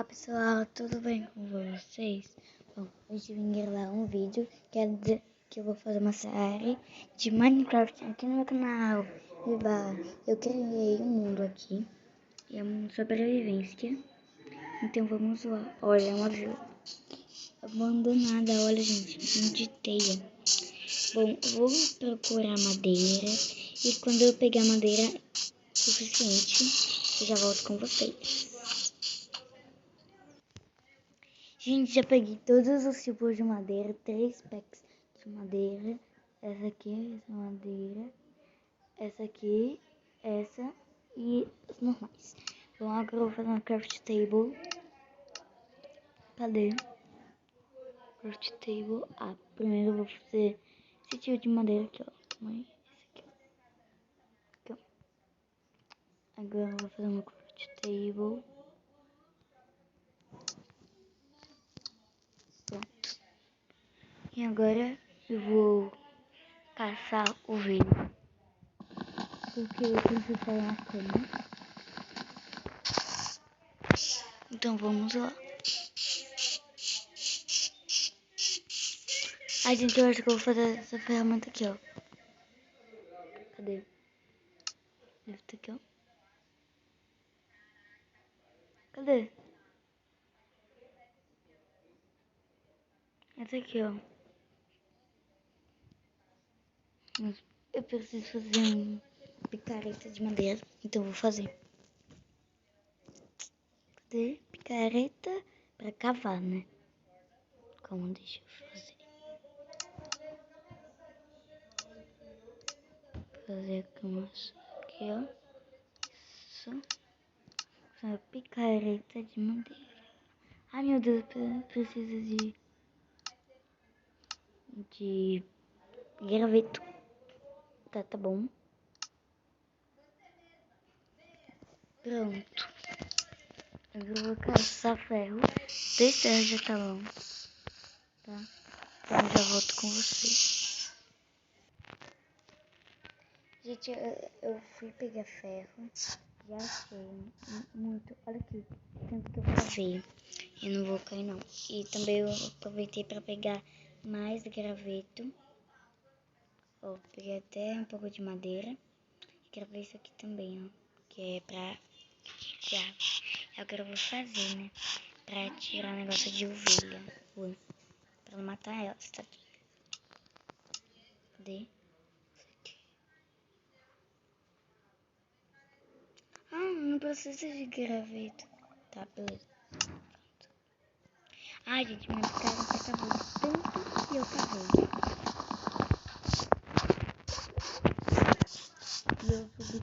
Olá pessoal, tudo bem com vocês? Bom, hoje eu vim gravar um vídeo que eu vou fazer uma série de Minecraft aqui no meu canal. Eu criei um mundo aqui e é um mundo de sobrevivência. Então vamos lá. Olha, uma vila abandonada, olha gente, de teia. Bom, eu vou procurar madeira e quando eu pegar madeira suficiente, eu já volto com vocês. Gente, já peguei todos os tipos de madeira, 3 packs de madeira. Essa aqui, essa madeira, essa aqui, essa e as normais. Bom, agora eu vou fazer uma craft table. Cadê? Craft table. Ah, primeiro eu vou fazer esse tipo de madeira aqui, ó. Esse aqui, ó. Aqui, ó. Agora eu vou fazer uma craft table. Pronto. E agora eu vou caçar ovelha, porque eu preciso sair na cama. Então vamos lá. Ai gente, eu acho que eu vou fazer essa ferramenta aqui, ó. Cadê? Deve ter aqui, ó. Cadê? Essa aqui, ó. Mas eu preciso fazer uma picareta de madeira, então eu vou fazer. Cadê? Picareta pra cavar, né? Calma, deixa eu fazer. Fazer aqui, ó. Isso. Uma picareta de madeira. Ai meu Deus, precisa de graveto. Tá bom. Pronto. Agora eu vou caçar ferro. 2 ferros já tá bom. Tá? Então eu já volto com vocês. Gente, eu fui pegar ferro. Já achei muito. Olha aqui. Tanto que eu cavei. Eu não vou cair não. E também eu aproveitei pra pegar mais graveto. Ó, peguei até um pouco de madeira. E gravei isso aqui também, ó. Que é pra... Agora eu vou fazer, né? Pra tirar o negócio de ovelha. Pra não matar elas, tá aqui. Cadê? Ah, não precisa de graveto. Tá, beleza. Pronto. Ai, gente, minha picareta acabou de tanto que eu cavei. E eu subi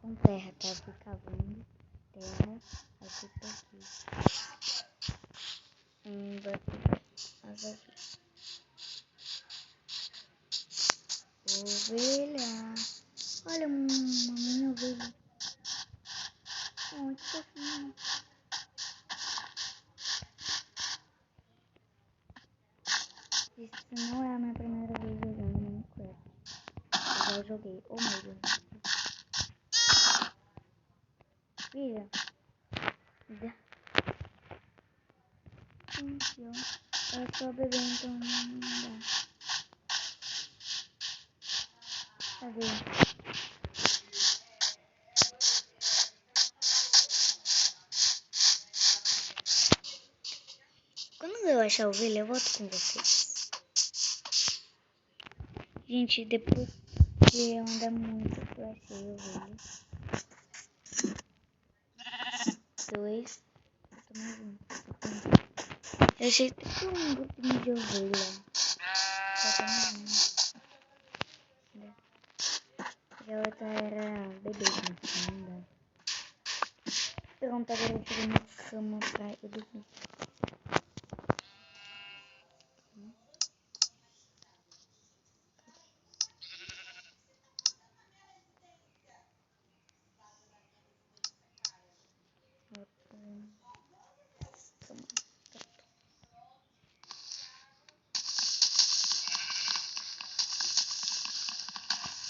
com terra, tá? Eu fui cavando terra, aí fui pra aqui. Ovelha. Olha uma minha ovelha. Muito fofinha. Isso não é a minha primeira vez jogando Minecraft. Eu já joguei. Oh meu Deus. Filha. Eu sou bebê, então não dá. Cadê? Quando eu achar a ovelha, eu volto com vocês. Gente, depois que eu andar muito, eu achei a ovelha. 2. Eu achei até um grupinho de ovelha. Só tem um. E a outra era bebê, mas não dá. Pronto, agora eu vou fazer uma cama pra eu dormir.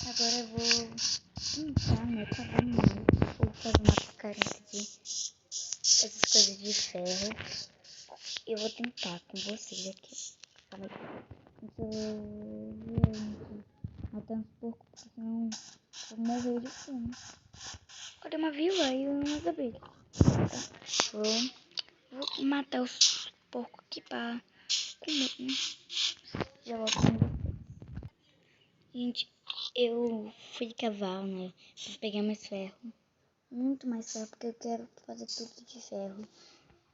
Agora eu vou pintar meu cabelo, ou fazer uma picareta aqui essas coisas de ferro. Eu vou tentar com vocês aqui. Calma aí. Matar uns porcos, porque senão eu vou morrer de fome. Cadê uma vila e eu não acabei? Vou matar os porcos aqui pra comer, né? Já volto com vocês. Gente, eu fui de cavalo, né? Pra pegar mais ferro. Muito mais ferro, porque eu quero fazer tudo de ferro.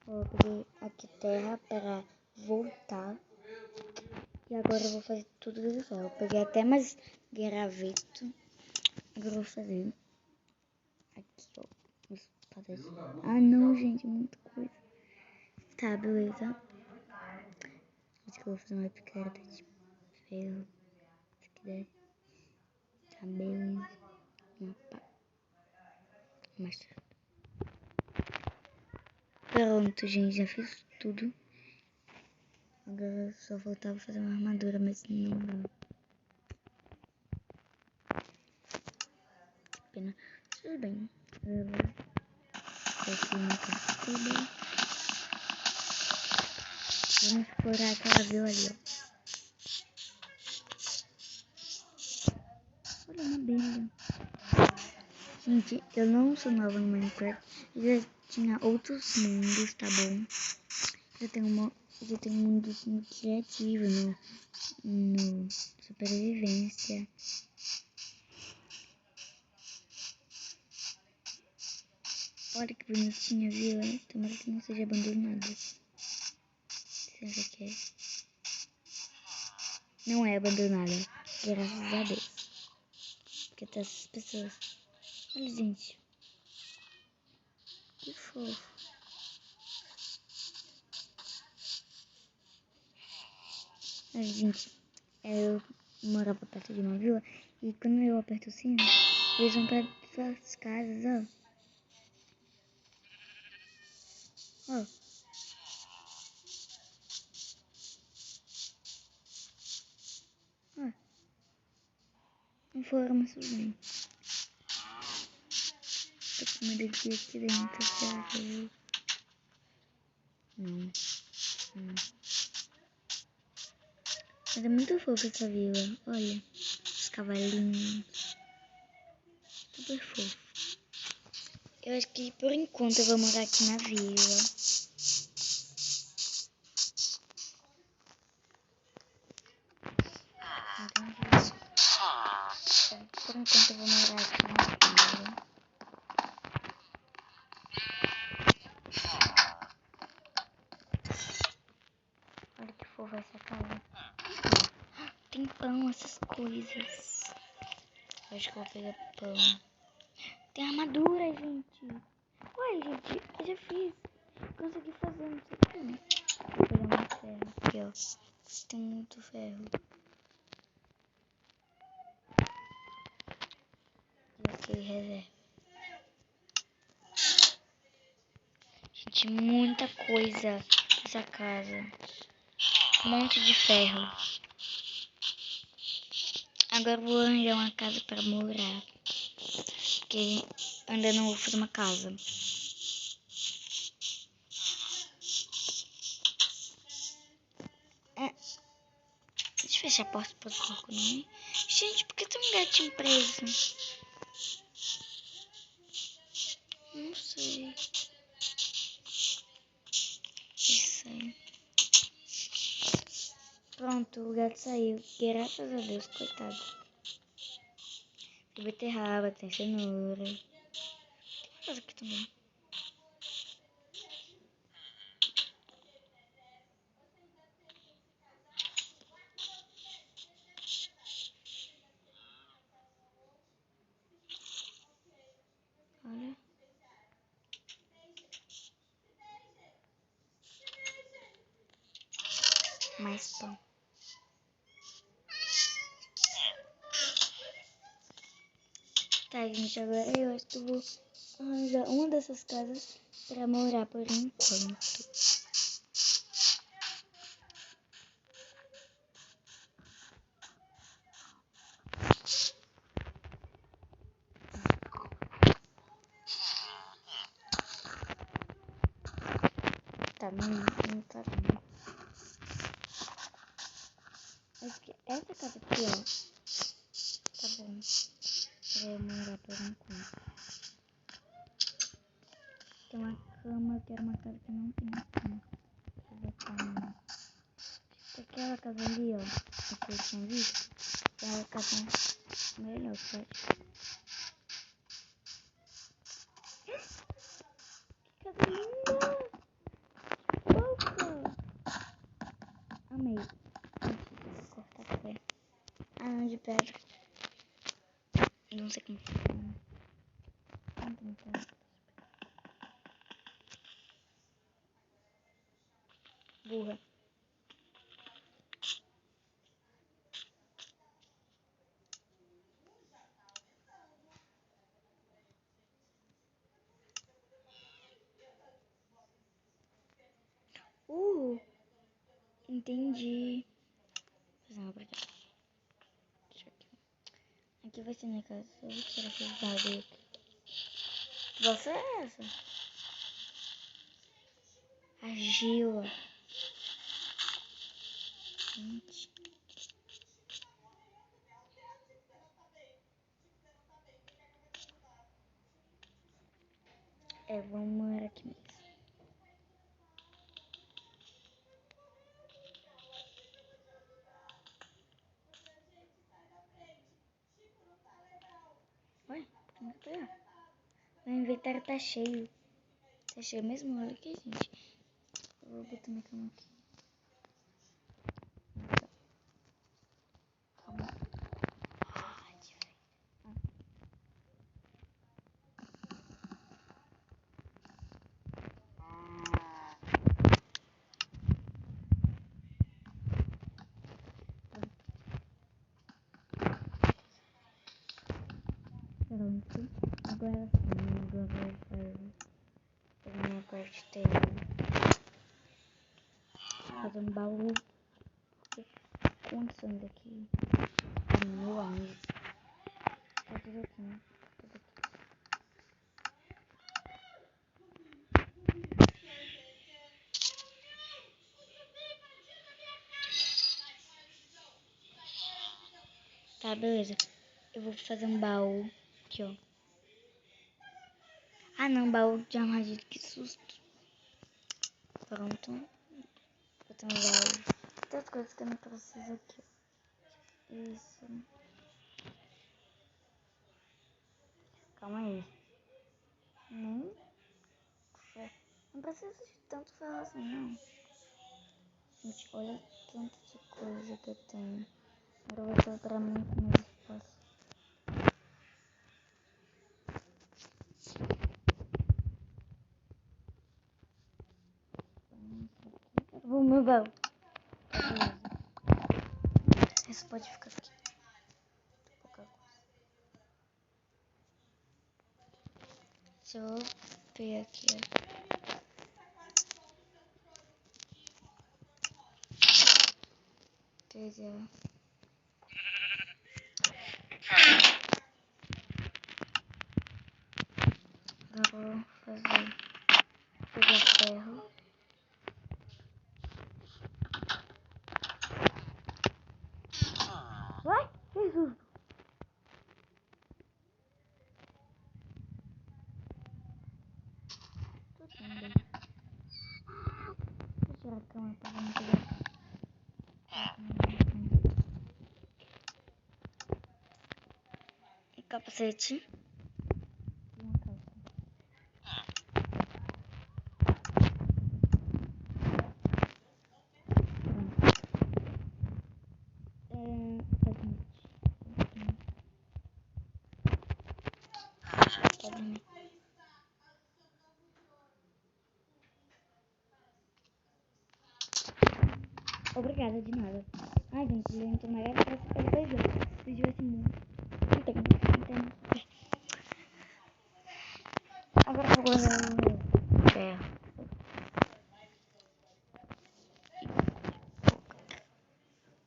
Vou pegar aqui terra para voltar. E agora eu vou fazer tudo de ferro. Eu peguei até mais graveto. Agora eu vou fazer aqui, ó. Ah, não, gente, muita coisa. Tá, beleza. Acho que eu vou fazer uma picareta de ferro. Se quiser. Tá, beleza. Uma pá. Machado. Pronto, gente, já fiz tudo. Agora só faltava fazer uma armadura, mas não dá. Que pena. Tudo bem. Eu vou aqui uma cascuda. Vamos explorar aquela vila ali, ó. Olha uma abelha. Gente, eu não sou nova no Minecraft. Eu já tinha outros mundos, tá bom? Já tenho um mundo criativo no sobrevivência. Olha que bonitinha a vila. Tomara que não seja abandonada. Será que é? Não é abandonada. Graças a Deus. Porque tá essas pessoas. Olha, gente. Que fofo. Olha, gente. Eu morava perto de uma vila. E quando eu aperto o sino, eles vão pra suas casas, ó. Ó. Ó. Não foram, mas tudo bem. Tô com medo de ir aqui dentro, será que eu vou? Não. Mas é muito fofa essa vila. Olha. Os cavalinhos. Super fofo. Eu acho que por enquanto eu vou morar aqui na vila. Entendi. Por enquanto eu vou morar aqui na vila. Olha que fofa essa casa. Tem pão, essas coisas. Eu acho que eu vou pegar pão. Tem armadura, gente. Ué, gente, eu já fiz. Consegui fazer, não sei como. Vou pegar mais ferro aqui, ó. Tem muito ferro. E aqui reserva. Gente, muita coisa nessa casa. Um monte de ferro. Agora eu vou arranjar uma casa para morar. Porque ainda não vou fazer uma casa. Deixa eu fechar a porta para o porco, não. Gente, por que tem um gatinho preso? Não sei. Isso aí. Pronto, o gato saiu. Graças a Deus, coitado. Tem beterraba, tem cenoura. Tem coisa aqui também. Olha. Mais pão. Tá, gente, agora eu acho que eu vou arranjar uma dessas casas pra morar por enquanto. Tá, não tá bom. Essa casa aqui, ó. Tá bom. Pra eu morar por enquanto. Tem uma cama, eu quero uma casa que não tem cama. Vou botar uma. Aquela casa ali, ó. Que eu tinha visto. É a casa melhor, pode. Que casa linda! Fofa! Amei. Vou cortar pé. Ah, não, de pedra. Não sei como funciona. Não tem pedra. Burra. Entendi. Vou fazer uma pra cá. Deixa aqui. Aqui vai ser minha casa. Eu vou tirar esses bagulho aqui. Que bosta é essa? Argila. Gente. Vamos morar aqui mesmo. Ué, como que é? Meu inventário tá cheio. Tá cheio mesmo? Olha aqui, gente. Eu vou botar minha cama aqui. Então, calma. Ai, pronto. Agora sim, agora eu vou fazer minha quarteira. Fazer um baú. Quantos são daqui? Meu amigo. Tá tudo aqui, né? Tudo aqui. Tá, beleza. Eu vou fazer um baú aqui, ó. Ah, não, baú de armadilha, que susto. Pronto. Vou ter um baú. Tem as coisas que eu não preciso aqui. Isso. Calma aí. Nem. Não precisa de tanto ferro assim, não. Gente, olha tanto de coisa que eu tenho. Agora vai sobrar muito mais espaço. Vou meu baú. Beleza. Esse pode ficar aqui. Pouca coisa. Deixa eu ver aqui, ó. Entendeu? Agora eu vou fazer. Pegar ferro. Vai! Jesus! Tô tendo. Vou tirar a cama pra não pegar. E capacete. E uma calça. Sabonete. Obrigada, de nada. Ai, gente, eu não tô mais pra ficar beijando. Esse vídeo vai ser muito. Não tem. Agora eu vou guardar o ferro.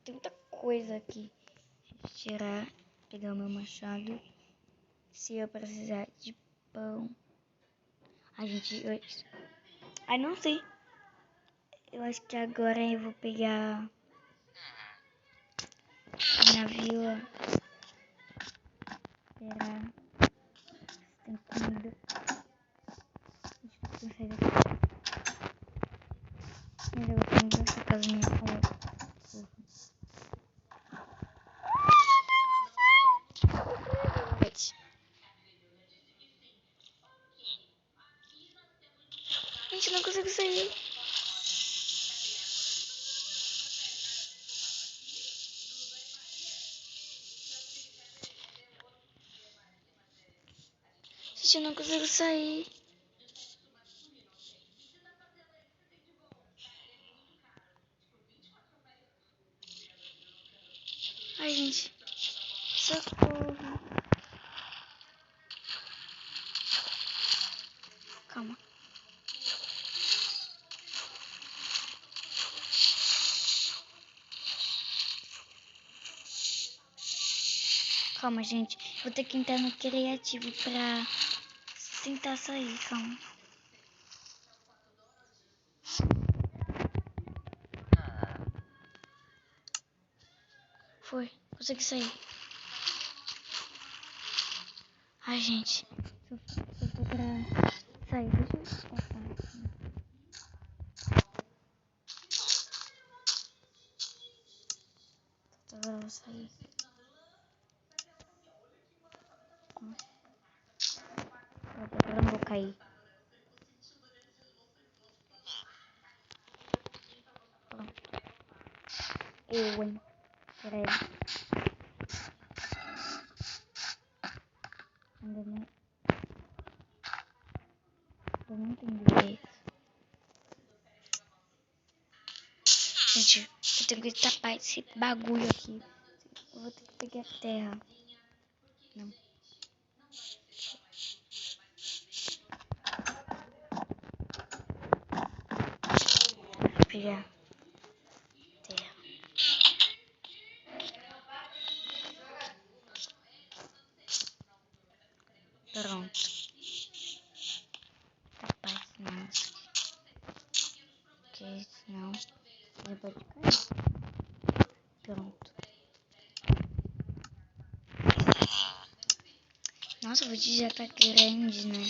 Tem muita coisa aqui. Deixa eu tirar, pegar o meu machado. Se eu precisar de pão. Ai, gente, ai, não sei. Eu acho que agora eu vou pegar na vila. Esperar. Tem comida. A gente consegue. Mas eu tenho que essa casinha com. Gente, não consigo sair. Gente, eu não consigo sair. Ai, gente. Socorro. Calma. Calma, gente. Vou ter que entrar no criativo pra tentar sair. Calma. Foi. Consegui sair. Ai, gente. Só tô pra sair. Deixa eu passar aqui. Agora eu vou sair. Agora eu não vou cair. Pronto. Hein? Peraí. Ainda não. Eu não entendi isso. Gente, eu tenho que tapar esse bagulho aqui. Eu vou ter que pegar a terra. Não. Vou pegar terra. Pronto. Tapar esse não. Porque senão ele pode cair. Pronto. Nossa, o vídeo já tá grande, né?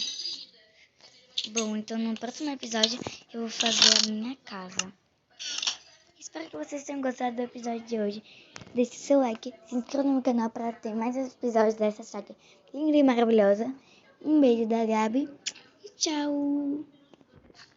Bom, então no próximo episódio eu vou fazer a minha casa. Espero que vocês tenham gostado do episódio de hoje. Deixe seu like, se inscreva no meu canal para ter mais episódios dessa saga linda e maravilhosa. Um beijo da Gabi e tchau!